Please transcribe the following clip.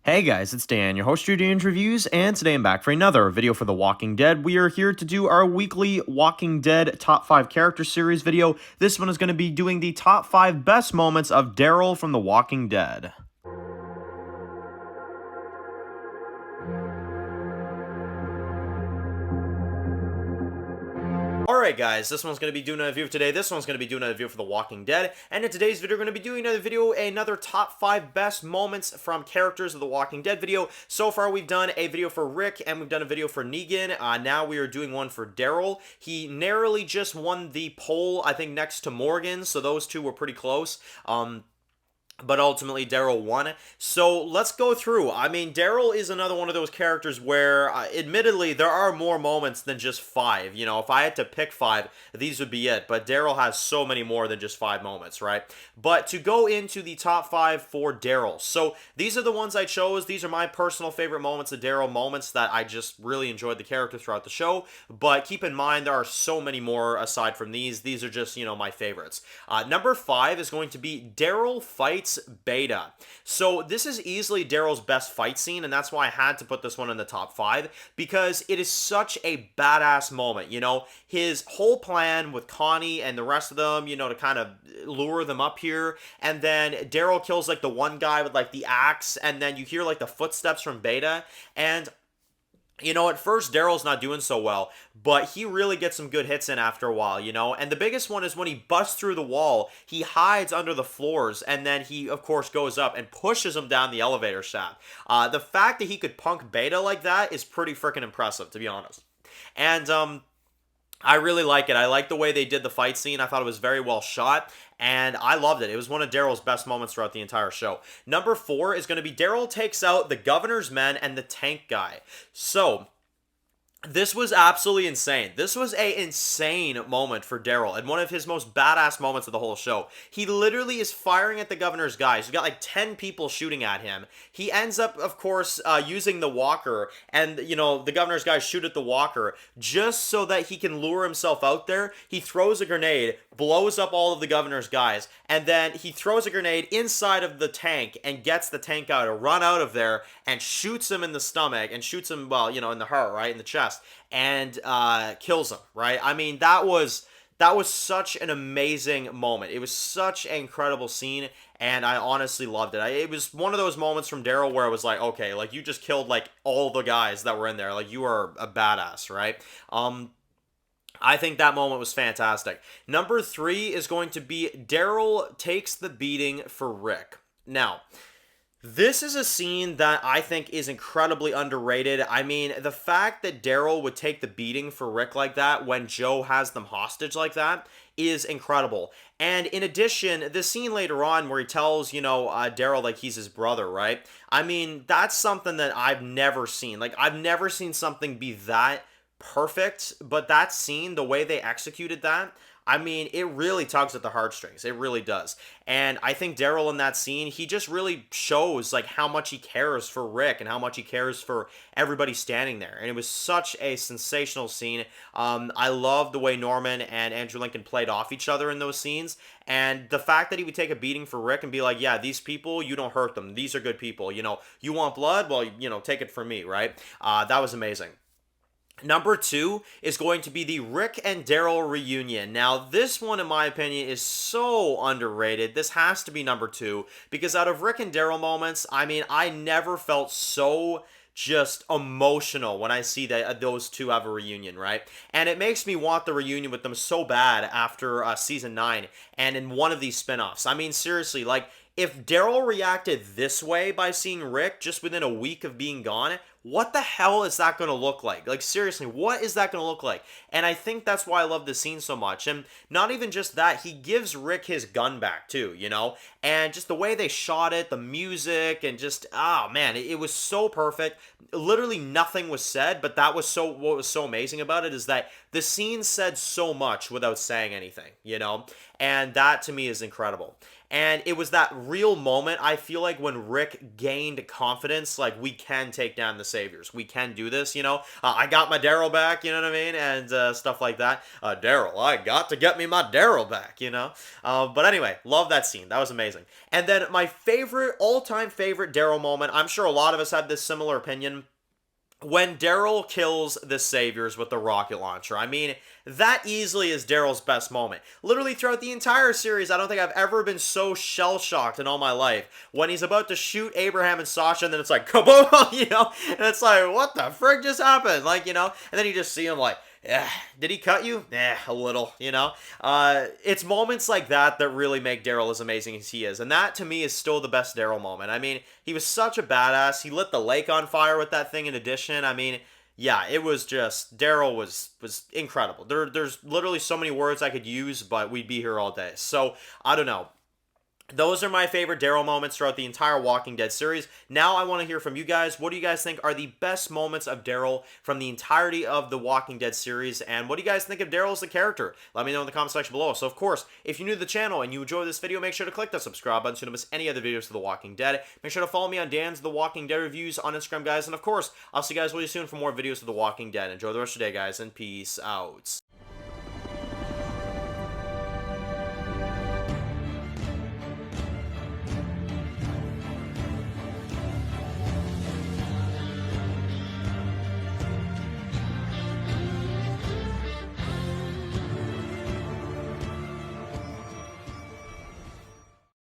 Hey guys, it's Dan, your host of Dan's Reviews, and today I'm back for another video for The Walking Dead. We are here to do our weekly Walking Dead Top 5 Character Series video. This one is going to be doing the top 5 best moments of Daryl from The Walking Dead. Alright guys, this one's going to be doing a review today, this one's going to be doing a review for The Walking Dead, and in today's video we're going to be doing another top 5 best moments from characters of The Walking Dead video. So far we've done a video for Rick, and we've done a video for Negan. Now we are doing one for Daryl. He narrowly just won the poll, I think, next to Morgan, so those two were pretty close. But ultimately, Daryl won. So let's go through. I mean, Daryl is another one of those characters where, admittedly, there are more moments than just 5. You know, if I had to pick 5, these would be it. But Daryl has so many more than just 5 moments, right? But to go into the top 5 for Daryl. So these are the ones I chose. These are my personal favorite moments of Daryl, moments that I just really enjoyed the character throughout the show. But keep in mind, there are so many more aside from these. These are just, my favorites. Number 5 is going to be Daryl fights Beta. So this is easily Daryl's best fight scene, and that's why I had to put this one in the top 5, because it is such a badass moment. His whole plan with Connie and the rest of them, to kind of lure them up here, and then Daryl kills like the one guy with like the axe, and then you hear like the footsteps from Beta, and at first Daryl's not doing so well, but he really gets some good hits in after a while, and the biggest one is when he busts through the wall, he hides under the floors, and then he, of course, goes up and pushes him down the elevator shaft. The fact that he could punk Beta like that is pretty freaking impressive, to be honest. And, I really like it. I like the way they did the fight scene. I thought it was very well shot, and I loved it. It was one of Daryl's best moments throughout the entire show. Number 4 is going to be Daryl takes out the governor's men and the tank guy. So, this was absolutely insane. This was an insane moment for Daryl, and one of his most badass moments of the whole show. He literally is firing at the governor's guys. He's got like 10 people shooting at him. He ends up, of course, using the walker, and, the governor's guys shoot at the walker just so that he can lure himself out there. He throws a grenade, blows up all of the governor's guys, and then he throws a grenade inside of the tank and gets the tank guy to run out of there and shoots him in the stomach and shoots him, well, in the heart, right, in the chest, and kills him, right? I mean, that was such an amazing moment. It was such an incredible scene, and I honestly loved it. It was one of those moments from Daryl where it was like, okay, like, you just killed, like, all the guys that were in there. Like, you are a badass, right? I think that moment was fantastic. Number 3 is going to be Daryl takes the beating for Rick. Now, this is a scene that I think is incredibly underrated. I mean, the fact that Daryl would take the beating for Rick like that when Joe has them hostage like that is incredible. And in addition, the scene later on where he tells, Daryl, like, he's his brother, right? I mean, that's something that I've never seen. Like, I've never seen something be that perfect, but that scene, the way they executed that, I mean, it really tugs at the heartstrings. It really does. And I think Daryl in that scene, he just really shows like how much he cares for Rick and how much he cares for everybody standing there. And it was such a sensational scene. I love the way Norman and Andrew Lincoln played off each other in those scenes. And the fact that he would take a beating for Rick and be like, yeah, these people, you don't hurt them. These are good people. You want blood? Well, take it from me, right? That was amazing. Number 2 is going to be the Rick and Daryl reunion. Now, this one, in my opinion, is so underrated. This has to be number 2, because out of Rick and Daryl moments, I mean, I never felt so just emotional when I see that those two have a reunion, right? And it makes me want the reunion with them so bad after season 9 and in one of these spinoffs. I mean, seriously, like, if Daryl reacted this way by seeing Rick just within a week of being gone, what the hell is that going to look like? Like, seriously, what is that going to look like? And I think that's why I love this scene so much. And not even just that, he gives Rick his gun back too, And just the way they shot it, the music, and just, oh man, it was so perfect. Literally nothing was said, but what was so amazing about it is that the scene said so much without saying anything, And that to me is incredible. And it was that real moment, I feel like, when Rick gained confidence, like, we can take down the Saviors. We can do this, you know? I got my Daryl back, you know what I mean? And stuff like that. Daryl, I got to get me my Daryl back, you know? But anyway, love that scene. That was amazing. And then my favorite, all-time favorite Daryl moment, I'm sure a lot of us have this similar opinion, when Daryl kills the Saviors with the rocket launcher. I mean, that easily is Daryl's best moment. Literally throughout the entire series, I don't think I've ever been so shell-shocked in all my life. When he's about to shoot Abraham and Sasha, and then it's like, kaboom, you know? And it's like, what the frick just happened? Like, you know? And then you just see him like, yeah, did he cut you? A little, you know? It's moments like that that really make Daryl as amazing as he is. And that, to me, is still the best Daryl moment. I mean, he was such a badass. He lit the lake on fire with that thing in addition. I mean, yeah, it was just, Daryl was incredible. There's literally so many words I could use, but we'd be here all day. So, I don't know. Those are my favorite Daryl moments throughout the entire Walking Dead series. Now I want to hear from you guys. What do you guys think are the best moments of Daryl from the entirety of the Walking Dead series? And what do you guys think of Daryl as the character? Let me know in the comment section below. So, of course, if you're new to the channel and you enjoyed this video, make sure to click the subscribe button so you don't miss any other videos of The Walking Dead. Make sure to follow me on Dan's The Walking Dead Reviews on Instagram, guys. And, of course, I'll see you guys really soon for more videos of The Walking Dead. Enjoy the rest of your day, guys, and peace out.